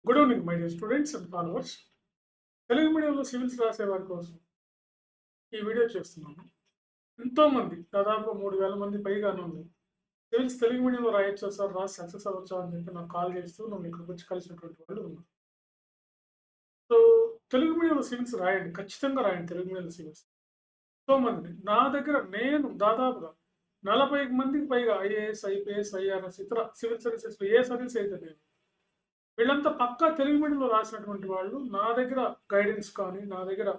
Good evening my dear students and followers. Telugu మీడియంలో civils రాసేవారి కోసం ఈ వీడియో చేస్తున్నాను. ఎంతోమంది దాదాపు 3,000 మంది పైగానే ఉంది. సివిల్స్ తెలుగు మీడియంలో రాయొచ్చా సార్, రాసి సక్సెస్ అవ్వచ్చా అని చెప్పి నాకు కాల్ చేస్తూ నన్ను ఇక్కడికి వచ్చి కలిసినటువంటి వాళ్ళు ఉన్నారు. సో తెలుగు మీడియంలో సివిల్స్ రాయండి, ఖచ్చితంగా రాయండి. తెలుగు మీడియంలో సివిల్స్ ఎంతోమంది నా దగ్గర, నేను దాదాపుగా 40 మందికి పైగా ఐఏఎస్, ఐపీఎస్, ఐఆర్ఎస్, ఇతర సివిల్ సర్వీసెస్ ఏ సర్వీస్ అయితే నేను వీళ్ళంతా పక్కా తెలుగు మీడియంలో రాసినటువంటి వాళ్ళు. నా దగ్గర గైడెన్స్ కానీ, నా దగ్గర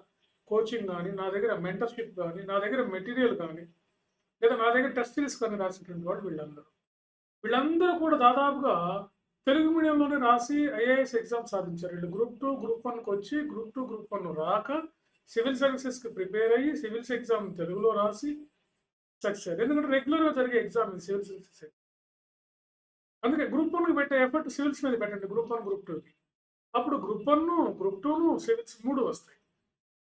కోచింగ్ కానీ, నా దగ్గర మెంటర్షిప్ కానీ, నా దగ్గర మెటీరియల్ కానీ, లేదా నా దగ్గర టెస్ట్ సిరీస్ కానీ రాసినటువంటి వాళ్ళు వీళ్ళందరూ కూడా దాదాపుగా తెలుగు మీడియంలోనే రాసి ఐఏఎస్ ఎగ్జామ్ సాధించారు. వీళ్ళు గ్రూప్ 2, గ్రూప్ 1కి వచ్చి గ్రూప్ 2, గ్రూప్ 1 రాక సివిల్ సర్వీసెస్కి ప్రిపేర్ అయ్యి సివిల్స్ ఎగ్జామ్ తెలుగులో రాసి సక్సెస్ అయ్యారు. ఎందుకంటే రెగ్యులర్గా జరిగే ఎగ్జామ్ సివిల్ సర్వీసెస్. అందుకే గ్రూప్ 1కి పెట్టే ఎఫర్ట్ సివిల్స్ మీద పెట్టండి, గ్రూప్ 1, గ్రూప్ 2కి. అప్పుడు గ్రూప్ 1, గ్రూప్ 2, సివిల్స్ 3 వస్తాయి.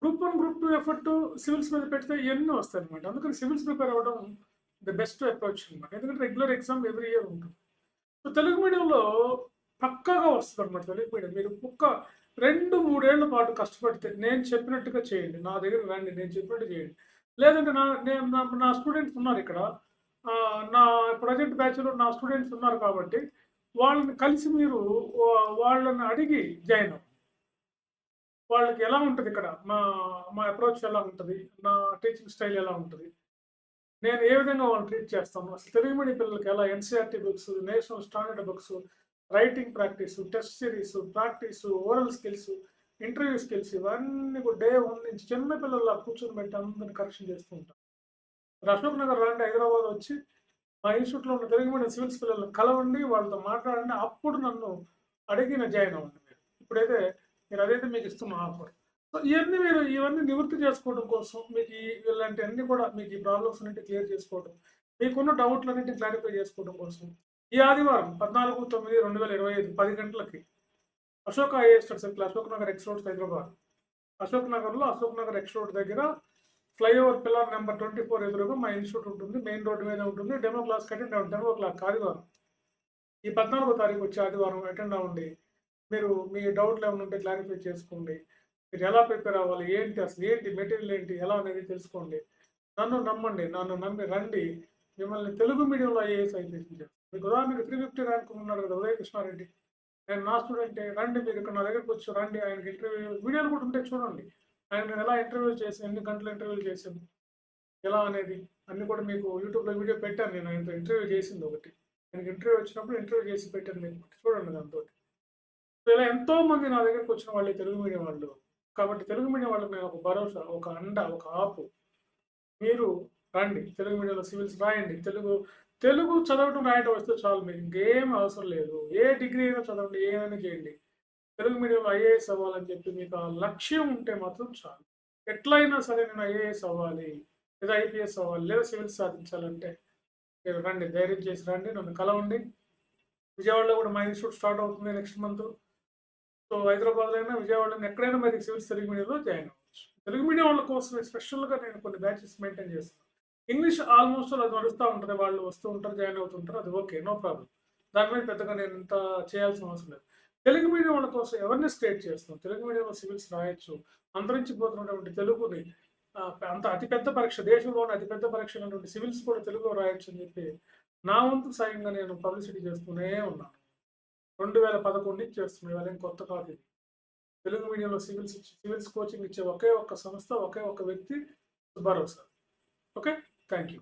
గ్రూప్ 1, గ్రూప్ 2 ఎఫర్ట్ సివిల్స్ మీద పెడితే ఎన్నో వస్తాయి అనమాట. అందుకని సివిల్స్ ప్రిపేర్ అవ్వడం ది బెస్ట్ అప్రోచ్ అనమాట. ఎందుకంటే రెగ్యులర్ ఎగ్జామ్ ఎవ్రీ ఇయర్ ఉంటుంది. సో తెలుగు మీడియంలో పక్కాగా వస్తుంది అనమాట. తెలుగు మీడియం మీరు 2-3 ఏళ్ల పాటు కష్టపడితే నేను చెప్పినట్టుగా చేయండి, నా దగ్గర రండి, నేను చెప్పినట్టు చేయండి. లేదంటే నా స్టూడెంట్స్ ఉన్నారు ఇక్కడ, నా ప్రజెంట్ బ్యాచ్లో నా స్టూడెంట్స్ ఉన్నారు కాబట్టి వాళ్ళని కలిసి మీరు వాళ్ళని అడిగి జాయిన్ అవ్వండి. వాళ్ళకి ఎలా ఉంటుంది ఇక్కడ, మా అప్రోచ్ ఎలా ఉంటుంది, నా టీచింగ్ స్టైల్ ఎలా ఉంటుంది, నేను ఏ విధంగా వాళ్ళని ట్రీట్ చేస్తాను, అసలు తెలుగు మీడియం పిల్లలకి ఎలా NCERT books, national standard books, writing practice, test series practice, oral skills, interview skills, ఇవన్నీ కూడా డే 1 నుంచి చిన్న పిల్లల కూర్చొని పెట్టి అందరిని కరెక్షన్ చేస్తూ ఉంటాను. అశోక్ నగర్ రండి, హైదరాబాద్ వచ్చి మా ఇన్స్టిట్యూట్లో ఉన్న తెలుగు మీడియం సివిల్స్ పిల్లలను కలవండి, వాళ్ళతో మాట్లాడండి. అప్పుడు నన్ను అడిగిన జాయిన్ అవ్వండి. ఇప్పుడైతే అదైతే మీకు ఇస్తున్న ఆఫర్. సో ఇవన్నీ నివృత్తి చేసుకోవడం కోసం, మీకు ఇలాంటి అన్ని కూడా, మీకు ఈ ప్రాబ్లమ్స్ అన్నింటి క్లియర్ చేసుకోవడం, మీకున్న డౌట్లన్నింటినీ క్లారిఫై చేసుకోవడం కోసం ఈ ఆదివారం 14/9/2025 10 గంటలకి Ashok IAS study circle, Ashok Nagar X road, Hyderabad. Ashok Nagar X road దగ్గర ఫ్లైఓవర్ పిల్లర్ నెంబర్ 24 ఎదురుగా మా ఇన్స్టిట్యూట్ ఉంటుంది. మెయిన్ రోడ్డు మీద ఉంటుంది. డెమో క్లాస్ అటెండ్ అవ్వండి. 10 o'clock ఆదివారం, ఈ 14వ తారీఖు వచ్చి ఆదివారం అటెండ్ అవ్వండి. మీరు మీ డౌట్లు ఏమైనా ఉంటే క్లారిఫై చేసుకోండి. మీరు ఎలా ప్రిపేర్ అవ్వాలి, అసలు ఏంటి మెటీరియల్ ఏంటి, ఎలా అనేది తెలుసుకోండి. నన్ను నమ్మండి, నన్ను నమ్మి రండి. మిమ్మల్ని తెలుగు మీడియంలో ఐఏఎస్ ఐపీఎస్ చేస్తాను. మీకు ఉదాహరణకి 350 ర్యాంక్ ఉన్నాడు కదా ఉదయ కృష్ణారెడ్డి, నేను నా స్టూడెంటే. రండి, మీరు ఇక్కడ నా దగ్గరకు వచ్చి రండి. ఆయనకి ఇంటర్వ్యూ వీడియోలు కూడా ఉంటే చూడండి. నేను ఎలా ఇంటర్వ్యూ చేసి, ఎన్ని గంటలు ఇంటర్వ్యూలు చేశాను, ఎలా అనేది అన్ని కూడా మీకు యూట్యూబ్లో వీడియో పెట్టాను. నేను ఆయనతో ఇంటర్వ్యూ చేసింది ఒకటి, ఆయనకి ఇంటర్వ్యూ వచ్చినప్పుడు ఇంటర్వ్యూ చేసి పెట్టాను, మీకు చూడండి దాంతో. సో ఇలా ఎంతోమంది నా దగ్గరకు వచ్చిన వాళ్ళే తెలుగు మీడియం వాళ్ళు. కాబట్టి తెలుగు మీడియం వాళ్ళకి నేను ఒక భరోసా, ఒక అండ, ఒక ఆపు. మీరు రండి, తెలుగు మీడియంలో సివిల్స్ రాయండి. తెలుగు చదవటం రాయటం వస్తే చాలు, మీకు ఇంకేం అవసరం లేదు. ఏ డిగ్రీ అయినా చదవండి, ఏమైనా చేయండి. తెలుగు మీడియంలో ఐఏఎస్ అవ్వాలని చెప్పి మీకు ఆ లక్ష్యం ఉంటే మాత్రం చాలు. ఎట్లయినా సరే నేను ఐఏఎస్ అవ్వాలి, లేదా ఐపీఎస్ అవ్వాలి, లేదా సివిల్స్ సాధించాలంటే మీరు రండి, ధైర్యం చేసి రండి, నన్ను కలవండి. విజయవాడలో కూడా మా ఇన్స్టిట్యూట్ స్టార్ట్ అవుతుంది నెక్స్ట్ మంత్. సో హైదరాబాద్లో అయినా, విజయవాడలో ఎక్కడైనా మరి సివిల్స్ తెలుగు మీడియంలో జాయిన్ అవ్వచ్చు. తెలుగు మీడియం వాళ్ళ కోసం స్పెషల్గా నేను కొన్ని బ్యాచెస్ మెయింటైన్ చేస్తాను. ఇంగ్లీష్ ఆల్మోస్ట్ అది నడుస్తూ ఉంటుంది, వాళ్ళు వస్తూ ఉంటారు, జాయిన్ అవుతుంటారు, అది ఓకే, నో ప్రాబ్లం. దాని మీద పెద్దగా నేను ఇంత చేయాల్సిన అవసరం లేదు. తెలుగు మీడియం వాళ్ళ కోసం అవేర్నెస్ క్రియేట్ చేస్తాం. తెలుగు మీడియంలో సివిల్స్ రాయొచ్చు. అంతరించిపోతున్నటువంటి తెలుగుని, అతిపెద్ద పరీక్ష, దేశంలోని అతిపెద్ద పరీక్ష అయినటువంటి సివిల్స్ కూడా తెలుగులో రాయొచ్చు అని చెప్పి నా వంతు సాయంగా నేను పబ్లిసిటీ చేస్తూనే ఉన్నాను. 2011 నుంచి చేస్తున్నాను. ఇవాళ కొత్త కాదు ఇది. తెలుగు మీడియంలో సివిల్స్ కోచింగ్ ఇచ్చే ఒకే ఒక్క సంస్థ, ఒకే ఒక్క వ్యక్తి, Subbarao sir. Okay, thank you.